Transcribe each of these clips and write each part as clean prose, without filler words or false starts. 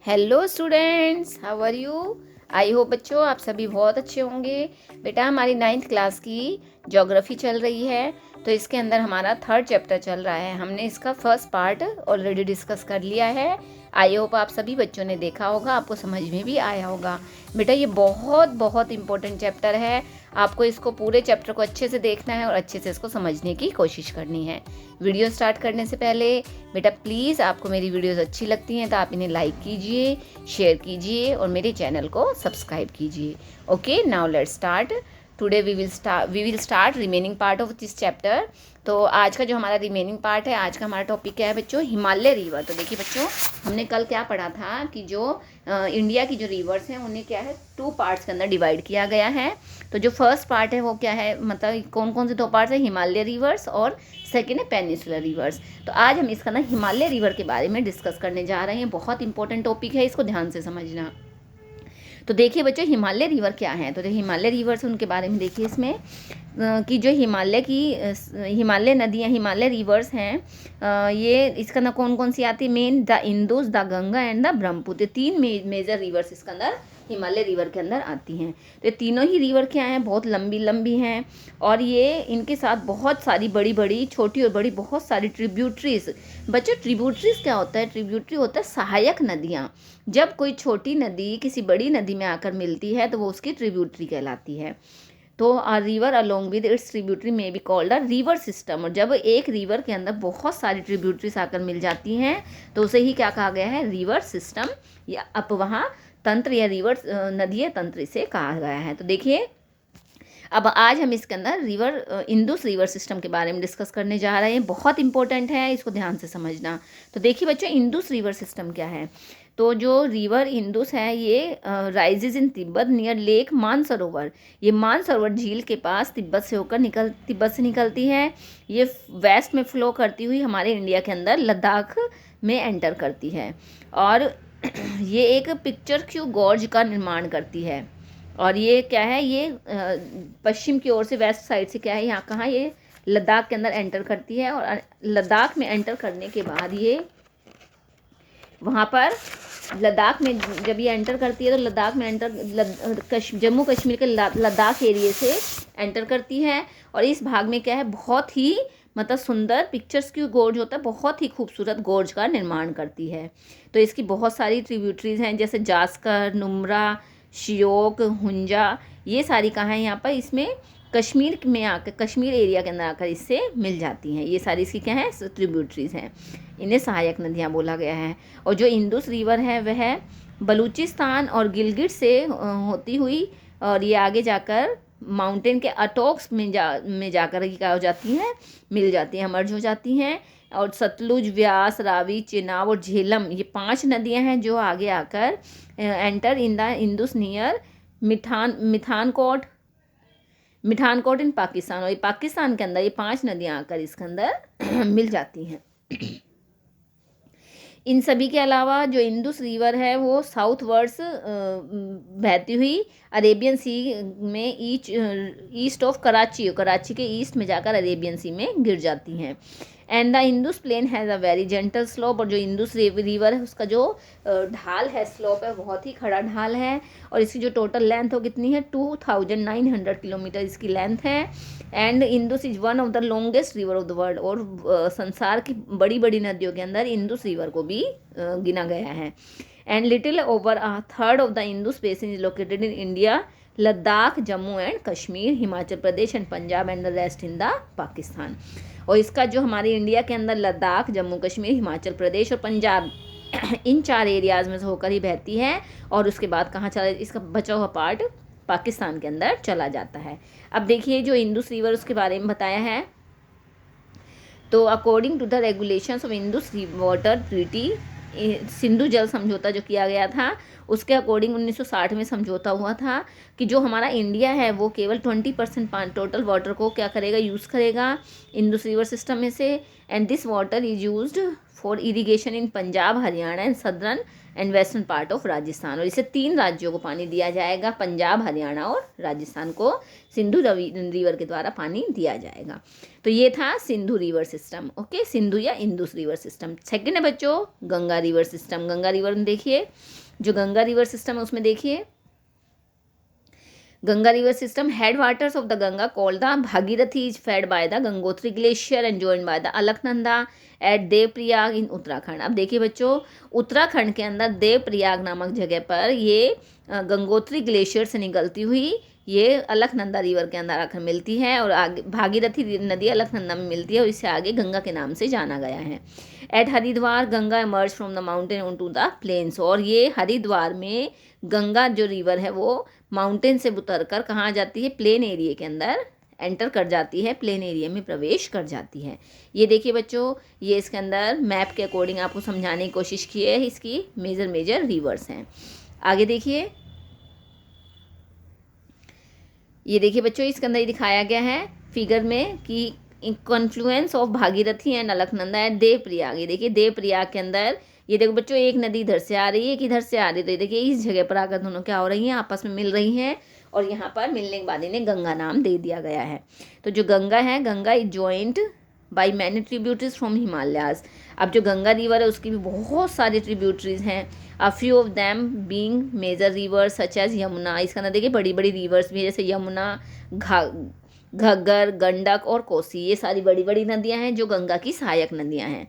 Hello students, how are you. I hope बच्चों आप सभी बहुत अच्छे होंगे। बेटा हमारी 9th क्लास की ज्योग्राफी चल रही है, तो इसके अंदर हमारा 3rd चैप्टर चल रहा है। हमने इसका फर्स्ट पार्ट ऑलरेडी डिस्कस कर लिया है। आई होप आप सभी बच्चों ने देखा होगा, आपको समझ में भी आया होगा। बेटा ये बहुत बहुत इम्पोर्टेंट चैप्टर है, आपको इसको पूरे चैप्टर को अच्छे से देखना है और अच्छे से इसको समझने की कोशिश करनी है। वीडियो स्टार्ट करने से पहले बेटा प्लीज़ आपको मेरी वीडियोस अच्छी लगती हैं तो आप इन्हें लाइक कीजिए, शेयर कीजिए और मेरे चैनल को सब्सक्राइब कीजिए। Okay, now let's start. Today we will start remaining part of this chapter. तो आज का जो हमारा रिमेनिंग पार्ट है, आज का हमारा टॉपिक क्या है बच्चों, हिमालय रिवर। तो देखिए बच्चों, हमने कल क्या पढ़ा था कि जो इंडिया की जो रिवर्स हैं उन्हें क्या है 2 पार्ट्स के अंदर डिवाइड किया गया है। तो जो फर्स्ट पार्ट है वो क्या है, मतलब कौन कौन से 2 पार्ट्स हैं, हिमालय रिवर्स और सेकेंड है पेनिसुलर रिवर्स। तो आज हम इसका ना हिमालय रिवर के बारे में डिस्कस करने जा रहे हैं। बहुत इंपॉर्टेंट टॉपिक है, इसको ध्यान से समझना। तो देखिए बच्चों, हिमालय रिवर क्या है। तो देखिए हिमालय रिवर्स उनके बारे में देखिए इसमें कि जो हिमालय नदियाँ, हिमालय रिवर्स हैं, ये इसका ना कौन कौन सी आती है, main the Indus, the Ganga and the Brahmaputra. 3 major rivers इसके अंदर हिमालय रिवर के अंदर आती हैं। तो ये तीनों ही रिवर क्या हैं, बहुत लंबी लंबी हैं और ये इनके साथ बहुत सारी बड़ी बड़ी, छोटी और बड़ी बहुत सारी ट्रिब्यूटरीज। बच्चों ट्रिब्यूटरीज क्या होता है, ट्रिब्यूटरी होता है सहायक नदियाँ। जब कोई छोटी नदी किसी बड़ी नदी में आकर मिलती है तो वो उसकी ट्रिब्यूटरी कहलाती है। तो a river along with its tributary में be called a river system. और जब एक रिवर के अंदर बहुत सारी ट्रिब्यूटरीज आकर मिल जाती हैं तो उसे ही क्या कहा गया है, रिवर सिस्टम या अपवहा तंत्र या रिवर नदीय तंत्र इसे कहा गया है। तो देखिए अब आज हम इसके अंदर इंदुस रिवर सिस्टम के बारे में डिस्कस करने जा रहे हैं। बहुत इंपॉर्टेंट है, इसको ध्यान से समझना। तो देखिए बच्चों, इंदुस रिवर सिस्टम क्या है। तो जो रिवर इंदुस है ये rises in Tibet near lake Mansarovar. ये मानसरोवर झील के पास तिब्बत से निकलती है। ये वेस्ट में फ्लो करती हुई हमारे इंडिया के अंदर लद्दाख में एंटर करती है और ये एक पिक्चर गॉर्ज का निर्माण करती है। और ये क्या है, ये पश्चिम की ओर से, वेस्ट साइड से क्या है, यहाँ कहाँ, ये लद्दाख के अंदर एंटर करती है। और लद्दाख में एंटर करने के बाद ये वहाँ पर लद्दाख में जब ये एंटर करती है तो लद्दाख में जम्मू कश्मीर के लद्दाख एरिए से एंटर करती है। और इस भाग में क्या है, बहुत ही मतलब सुंदर पिक्चर्स की गोर्ज होता है, बहुत ही खूबसूरत गोर्ज का निर्माण करती है। तो इसकी बहुत सारी ट्रिब्यूटरीज हैं, जैसे जास्कर, नुम्रा, श्योक, हुंजा, ये सारी कहाँ हैं, यहाँ पर इसमें कश्मीर में आकर, कश्मीर एरिया के अंदर आकर इससे मिल जाती हैं। ये सारी इसकी क्या है, ट्रिब्यूटरीज हैं, इन्हें सहायक नदियाँ बोला गया है। और जो इंदुस रिवर है वह बलूचिस्तान और गिलगिट से होती हुई और ये आगे जाकर माउंटेन के अटोक्स में जाकर क्या हो जाती हैं, मिल जाती हैं, मर्ज हो जाती हैं। और सतलुज, व्यास, रावी, चेनाब और झेलम, ये 5 नदियां हैं जो आगे आकर enter in the Indus near Mithankot in Pakistan. और ये पाकिस्तान के अंदर ये 5 नदियां आकर इसके अंदर मिल जाती हैं। इन सभी के अलावा जो इंदुस रिवर है वो साउथ वर्ड्स बहती हुई अरेबियन सी में ईस्ट ऑफ कराची के ईस्ट में जाकर अरेबियन सी में गिर जाती हैं। And the Indus plain has a very gentle slope. और जो इंदुस रिवर है उसका जो ढाल है, स्लोप है, बहुत ही खड़ा ढाल है। और इसकी जो टोटल लेंथ हो कितनी है, 2900 किलोमीटर इसकी लेंथ है। And Indus is one of the longest river of the world. और संसार की बड़ी बड़ी नदियों के अंदर इंदुस रिवर को भी गिना गया है। And little over a third of the Indus basin is located in India, Ladakh, Jammu and Kashmir, Himachal Pradesh and Punjab and the rest in the Pakistan. और इसका जो हमारे इंडिया के अंदर लद्दाख, जम्मू कश्मीर, हिमाचल प्रदेश और पंजाब, इन 4 एरियाज़ में से होकर ही बहती है। और उसके बाद कहाँ चला, इसका बचा हुआ पार्ट पाकिस्तान के अंदर चला जाता है। अब देखिए जो इंदुस रिवर उसके बारे में बताया है। तो according to the regulations of Indus water treaty, Sindhu जल समझौता जो किया गया था उसके अकॉर्डिंग 1960 में समझौता हुआ था कि जो हमारा इंडिया है वो केवल 20% टोटल वाटर को क्या करेगा, यूज़ करेगा इंडस रिवर सिस्टम में से। And this water is used for irrigation in Punjab, Haryana and southern and western part of Rajasthan. और इसे 3 राज्यों को पानी दिया जाएगा, पंजाब, हरियाणा और राजस्थान को सिंधु रिवर के द्वारा पानी दिया जाएगा। तो ये था Sindhu river system. Okay, Sindhu या इंडस रिवर सिस्टम। सेकंड है बच्चों Ganga river system. Ganga river में देखिए, जो गंगा रिवर सिस्टम है उसमें देखिए, Ganga river system head waters of the Ganga called the Bhagirathi is fed by the Gangotri glacier and joined by the Alaknanda at Devprayag in Uttarakhand. अब देखिए बच्चों, उत्तराखंड के अंदर देवप्रयाग नामक जगह पर ये गंगोत्री ग्लेशियर से निकलती हुई ये अलकनंदा रिवर के अंदर आकर मिलती है और आगे भागीरथी नदी अलकनंदा में मिलती है और इससे आगे गंगा के नाम से जाना गया है। At Haridwar Ganga emerge from the mountain on to the plains. और ये हरिद्वार में गंगा जो रिवर है वो माउंटेन से उतर कर कहाँ जाती है, प्लेन एरिया के अंदर एंटर कर जाती है, प्लेन एरिया में प्रवेश कर जाती है। ये देखिए बच्चों, ये इसके अंदर मैप के अकॉर्डिंग आपको समझाने की कोशिश की है, इसकी मेजर रिवर्स हैं। आगे देखिए, ये देखिए बच्चों, इसके अंदर ये दिखाया गया है फिगर में कि confluence of Bhagirathi and Alaknanda at Devprayag. ये देखिए देवप्रयाग के अंदर, ये देखो बच्चों, एक नदी इधर से आ रही है, एक इधर से आ रही है, तो ये देखिए इस जगह पर आकर दोनों क्या हो रही हैं, आपस में मिल रही हैं और यहाँ पर मिलने के बाद इन्हें गंगा नाम दे दिया गया है। तो जो गंगा है, Ganga is joint by many tributaries from Himalayas. अब जो गंगा रिवर है उसकी भी बहुत सारी ट्रिब्यूटरीज हैं, a few of them being major river such as Yamuna. इसका अंदर देखिए बड़ी बड़ी रिवर्स भी है, जैसे यमुना, घग्गर, गंडक और कोसी। ये सारी बड़ी बड़ी नदियां हैं जो गंगा की सहायक नदियां हैं।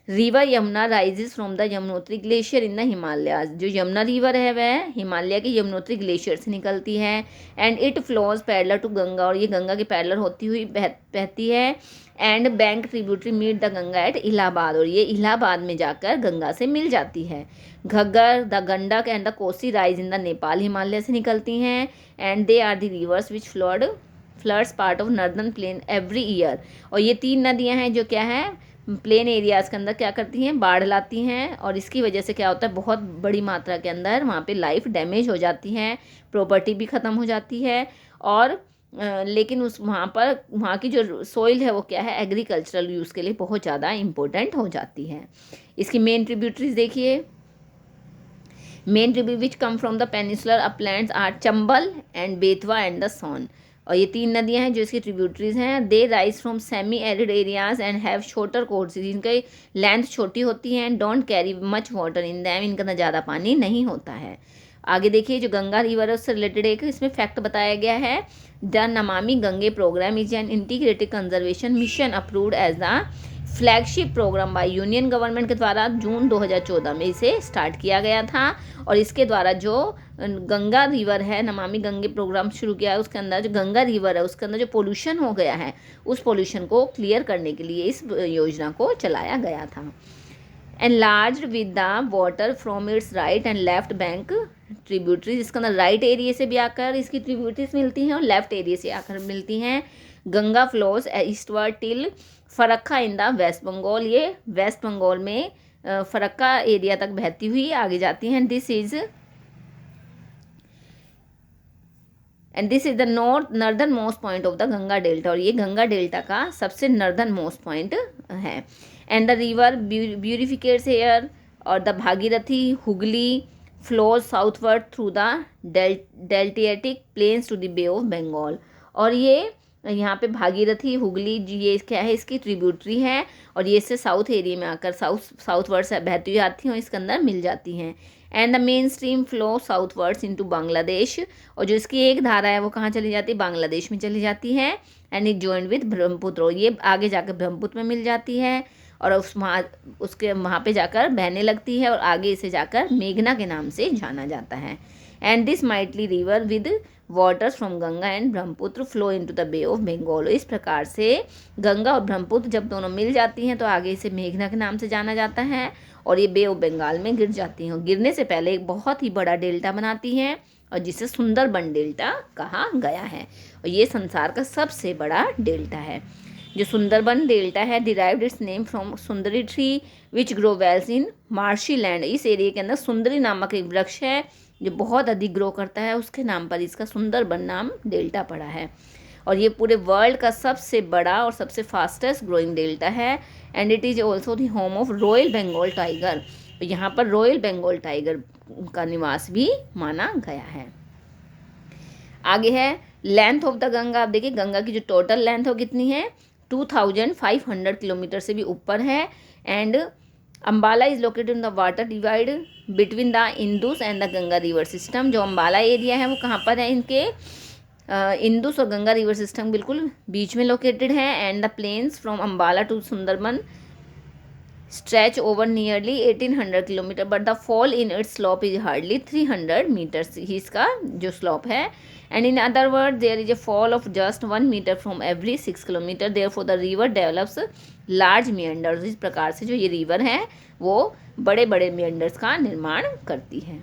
River Yamuna rises from the Yamunotri glacier in the Himalayas. जो यमुना रिवर है वह हिमालय के यमुनोत्री ग्लेशियर से निकलती है। And it flows parallel to Ganga, और ये गंगा के पैरेलल होती हुई बहती है। And bank tributary meet the Ganga at Allahabad, और ये इलाहाबाद में जाकर गंगा से मिल जाती है। Ghaggar, the Gandak and the Kosi rise in the Nepal, Himalaya से निकलती हैं। And they are the rivers which floods part of northern plain every year. और ये 3 नदियाँ हैं जो क्या है, प्लेन एरियाज़ के अंदर क्या करती हैं, बाढ़ लाती हैं। और इसकी वजह से क्या होता है, बहुत बड़ी मात्रा के अंदर वहाँ पे लाइफ डैमेज हो जाती है, प्रॉपर्टी भी ख़त्म हो जाती है। और लेकिन उस वहाँ की जो सोइल है वो क्या है, एग्रीकल्चरल यूज़ के लिए बहुत ज़्यादा इम्पोर्टेंट हो जाती है। इसकी मेन ट्रिब्यूटरीज देखिए, main tributary which come from the peninsular uplands are Chambal and Betwa and the Son. और ये 3 नदियां हैं जो इसकी ट्रिब्यूटरीज हैं। They rise from semi arid areas and have shorter courses, इनकी लेंथ छोटी होती है। And don't carry much water in them, इनके अंदर ज़्यादा पानी नहीं होता है। आगे देखिए, जो गंगा रिवर है उससे रिलेटेड एक इसमें फैक्ट बताया गया है। The Namami Gange programme is an integrated conservation mission approved as the flagship programme by union government के द्वारा जून 2014 में इसे स्टार्ट किया गया था। और इसके द्वारा जो गंगा रिवर है, नमामि गंगे प्रोग्राम शुरू किया है, उसके अंदर जो गंगा रिवर है उसके अंदर जो पोल्यूशन हो गया है उस पोल्यूशन को क्लियर करने के लिए इस योजना को चलाया गया था। Enlarged with the water from its right and left bank tributaries, इसके अंदर राइट एरिया से भी आकर इसकी ट्रिब्यूटरीज मिलती हैं और लेफ्ट एरिया से आकर मिलती हैं। Ganga flows eastward till Farakka in the West Bengal, ये वेस्ट बंगाल में फरक्का एरिया तक बहती हुई आगे जाती हैं। This is the northern most point of the Ganga delta, और ये गंगा डेल्टा का सबसे नॉर्दर्न मोस्ट पॉइंट है। And the river bifurcates here, और the Bhagirathi Hooghly flows southward through the deltaic plains to the Bay of Bengal. और ये यहाँ पे भागीरथी हुगली ये क्या है, इसकी ट्रिब्यूटरी है और ये इससे साउथ एरिया में आकर साउथवर्ड से बहती हुई आती हैं और इसके अंदर मिल जाती हैं। And the main stream flow southwards into Bangladesh, और जो इसकी एक धारा है वो कहाँ चली जाती है, बांग्लादेश में चली जाती है। And it joined with Brahmaputra, ये आगे जाकर ब्रह्मपुत्र में मिल जाती है और उसके वहाँ पे जाकर बहने लगती है और आगे इसे जाकर मेघना के नाम से जाना जाता है। And this mighty river with waters from Ganga and Brahmaputra flow into the Bay of Bengal. इस प्रकार से गंगा और ब्रह्मपुत्र जब दोनों मिल जाती हैं तो आगे इसे मेघना के नाम से जाना जाता है और ये बे ऑफ बंगाल में गिर जाती हैं। गिरने से पहले एक बहुत ही बड़ा डेल्टा बनाती हैं और जिसे सुंदरबन डेल्टा कहा गया है और ये संसार का सबसे बड़ा डेल्टा है। जो सुंदरबन डेल्टा है derived its name from sundari tree which grow wells in marshy land. इस एरिया के अंदर सुंदरी नामक एक वृक्ष है जो बहुत अधिक ग्रो करता है, उसके नाम पर इसका सुंदरबन नाम डेल्टा पड़ा है। और ये पूरे वर्ल्ड का सबसे बड़ा और सबसे फास्टेस्ट ग्रोइंग डेल्टा है and it is also the home of royal Bengal tiger. तो यहाँ पर रॉयल बंगाल टाइगर का निवास भी माना गया है। आगे है लेंथ ऑफ द गंगा। आप देखिए गंगा की जो टोटल लेंथ है वो कितनी है, 2500 किलोमीटर से भी ऊपर है। And Ambala is located in the water divide between the Indus and the Ganga river system. जो अम्बाला एरिया है वो कहाँ पर है, इनके इंदुस और गंगा रिवर सिस्टम बिल्कुल बीच में लोकेटेड है। And the plains from Ambala to Sundarban stretch over nearly 1800 kilometre but the fall in its slope is hardly 300 metres ही इसका जो स्लोप है। And in other word there is a fall of just 1 metre from every 6 kilometre therefore the river develops large meanders. इस प्रकार से जो ये river है वो बड़े बड़े मियंडर्स का निर्माण करती है।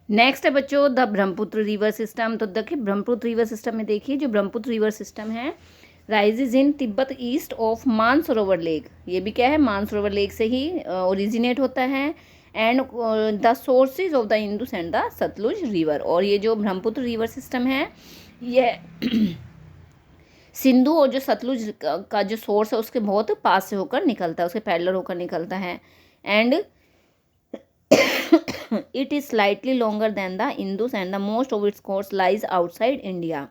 नेक्स्ट है बच्चों द ब्रह्मपुत्र रिवर सिस्टम। तो देखिए ब्रह्मपुत्र रिवर सिस्टम में देखिए जो ब्रह्मपुत्र रिवर सिस्टम है rises in Tibet east of Mansarovar lake. ये भी क्या है, मानसरोवर लेक से ही ओरिजिनेट होता है। And the sources of the Indus and the Sutlej river. और ये जो ब्रह्मपुत्र रिवर सिस्टम है ये सिंधु और जो सतलुज का जो सोर्स है उसके बहुत पास से होकर निकलता है, उसके पैरेलल होकर निकलता है। And it is slightly longer than the Indus and the most of its course lies outside India.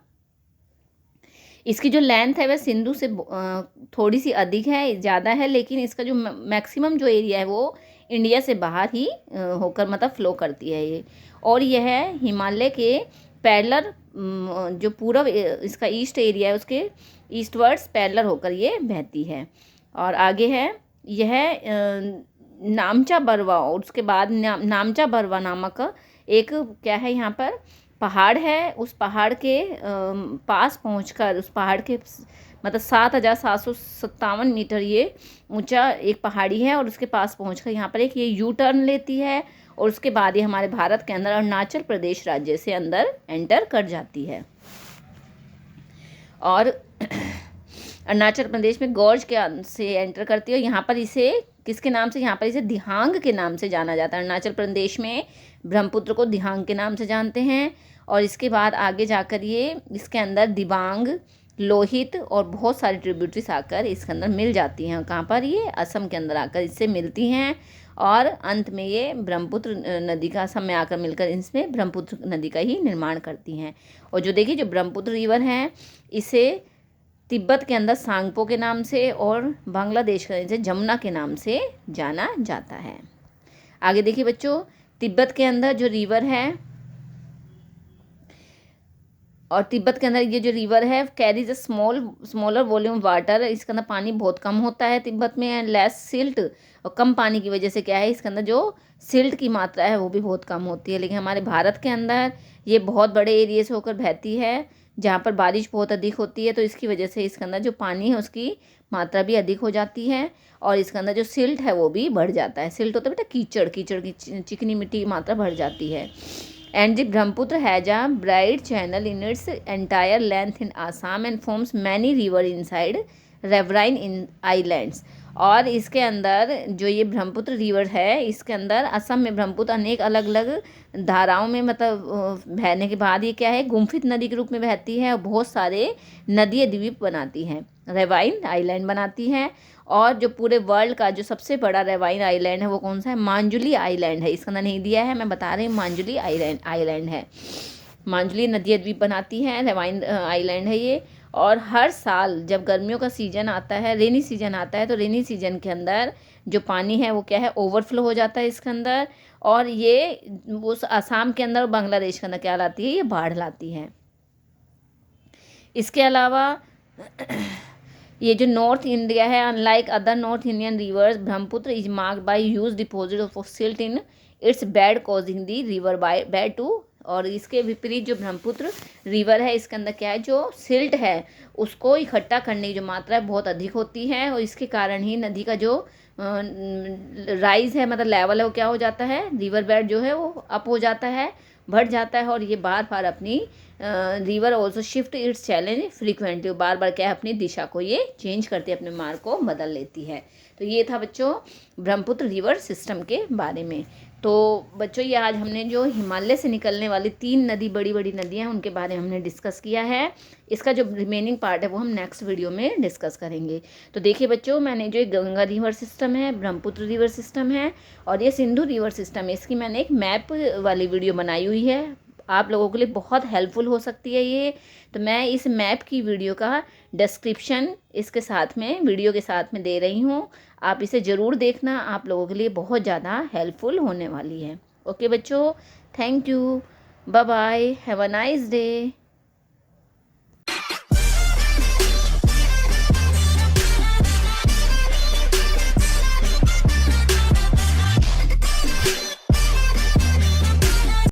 इसकी जो लेंथ है वह सिंधु से थोड़ी सी अधिक है, ज़्यादा है, लेकिन इसका जो मैक्सिमम जो एरिया है वो इंडिया से बाहर ही होकर मतलब फ्लो करती है ये। और यह हिमालय के पैरेलल जो पूर्व इसका ईस्ट एरिया है उसके ईस्टवर्ड्स पैरेलल होकर ये बहती है। और आगे है यह नामचा बरवा और उसके बाद नामचा बरवा नामक एक क्या है यहाँ पर पहाड़ है। उस पहाड़ के पास पहुंचकर उस पहाड़ के मतलब 7757 मीटर ये ऊंचा एक पहाड़ी है और उसके पास पहुंचकर यहाँ पर एक ये यू टर्न लेती है और उसके बाद ये हमारे भारत के अंदर अरुणाचल प्रदेश राज्य से अंदर एंटर कर जाती है। और अरुणाचल प्रदेश में गौज के से एंटर करती है। यहाँ पर इसे किसके नाम से, यहाँ पर इसे दिहांग के नाम से जाना जाता है। अरुणाचल प्रदेश में ब्रह्मपुत्र को दिहांग के नाम से जानते हैं। और इसके बाद आगे जाकर ये इसके अंदर दिबांग, लोहित और बहुत सारी ट्रिब्यूटरीज आकर इसके अंदर मिल जाती हैं। कहाँ पर, ये असम के अंदर आकर इससे मिलती हैं और अंत में ये ब्रह्मपुत्र नदी का असम में आकर मिलकर इसमें ब्रह्मपुत्र नदी का ही निर्माण करती हैं। और जो देखिए जो ब्रह्मपुत्र रिवर है इसे तिब्बत के अंदर सांगपो के नाम से और बांग्लादेश के अंदर जमुना के नाम से जाना जाता है। आगे देखिए बच्चों तिब्बत के अंदर जो रिवर है और तिब्बत के अंदर ये जो रिवर है carries a smaller volume water. इसके अंदर पानी बहुत कम होता है तिब्बत में एंड लेस सिल्ट। और कम पानी की वजह से क्या है इसके अंदर जो सिल्ट की मात्रा है वो भी बहुत कम होती है। लेकिन हमारे भारत के अंदर ये बहुत बड़े एरिए से होकर बहती है जहाँ पर बारिश बहुत अधिक होती है, तो इसकी वजह से इसके अंदर जो पानी है उसकी मात्रा भी अधिक हो जाती है और इसके अंदर जो सिल्ट है वो भी बढ़ जाता है। सिल्ट होता है बेटा कीचड़ की चिकनी मिट्टी की मात्रा बढ़ जाती है। And the Brahmaputra has a broad channel in its entire length in Assam and forms many river inside riverine in islands। और इसके अंदर जो ये ब्रह्मपुत्र रिवर है इसके अंदर असम में ब्रह्मपुत्र अनेक अलग अलग धाराओं में मतलब बहने के बाद ये क्या है गुम्फित नदी के रूप में बहती है और बहुत सारे नदी द्वीप बनाती हैं, रेवाइन आइलैंड बनाती हैं। और जो पूरे वर्ल्ड का जो सबसे बड़ा रेवाइन आइलैंड है वो कौन सा है, मांजुली आइलैंड है। इसका नाम नहीं दिया है, मैं बता रही हूँ मांजुली आइलैंड है। मांजुली नदी द्वीप बनाती है, रेवाइन आइलैंड है ये। और हर साल जब गर्मियों का सीज़न आता है, रेनी सीजन आता है, तो रेनी सीजन के अंदर जो पानी है वो क्या है ओवरफ्लो हो जाता है इसके अंदर और ये उस असम के अंदर और बांग्लादेश के अंदर क्या लाती है, ये बाढ़ लाती है। इसके अलावा ये जो नॉर्थ इंडिया है unlike other north Indian rivers Brahmaputra is marked by huge deposit of silt in its bed causing the river by bed to. और इसके विपरीत जो ब्रह्मपुत्र रिवर है इसके अंदर क्या है जो सिल्ट है उसको इकट्ठा करने की जो मात्रा है बहुत अधिक होती है और इसके कारण ही नदी का जो राइज है मतलब लेवल है वो क्या हो जाता है, रिवर बेड जो है वो अप हो जाता है बढ़ जाता है और ये बार बार अपनी river also shift its channel frequently, बार बार क्या है अपनी दिशा को ये चेंज करती है, अपने मार्ग को बदल लेती है। तो ये था बच्चों ब्रह्मपुत्र रिवर सिस्टम के बारे में। तो बच्चों ये आज हमने जो हिमालय से निकलने वाली 3 नदी, बड़ी बड़ी नदियाँ हैं, उनके बारे में हमने डिस्कस किया है। इसका जो रिमेनिंग पार्ट है वो हम नेक्स्ट वीडियो में डिस्कस करेंगे। तो देखिए बच्चों, मैंने जो गंगा रिवर सिस्टम है, ब्रह्मपुत्र रिवर सिस्टम है और ये सिंधु रिवर सिस्टम है, इसकी मैंने एक मैप वाली वीडियो बनाई हुई है, आप लोगों के लिए बहुत हेल्पफुल हो सकती है ये। तो मैं इस मैप की वीडियो का डिस्क्रिप्शन इसके साथ में, वीडियो के साथ में दे रही हूँ, आप इसे ज़रूर देखना, आप लोगों के लिए बहुत ज़्यादा हेल्पफुल होने वाली है। ओके बच्चों, thank you, bye bye, have a nice day.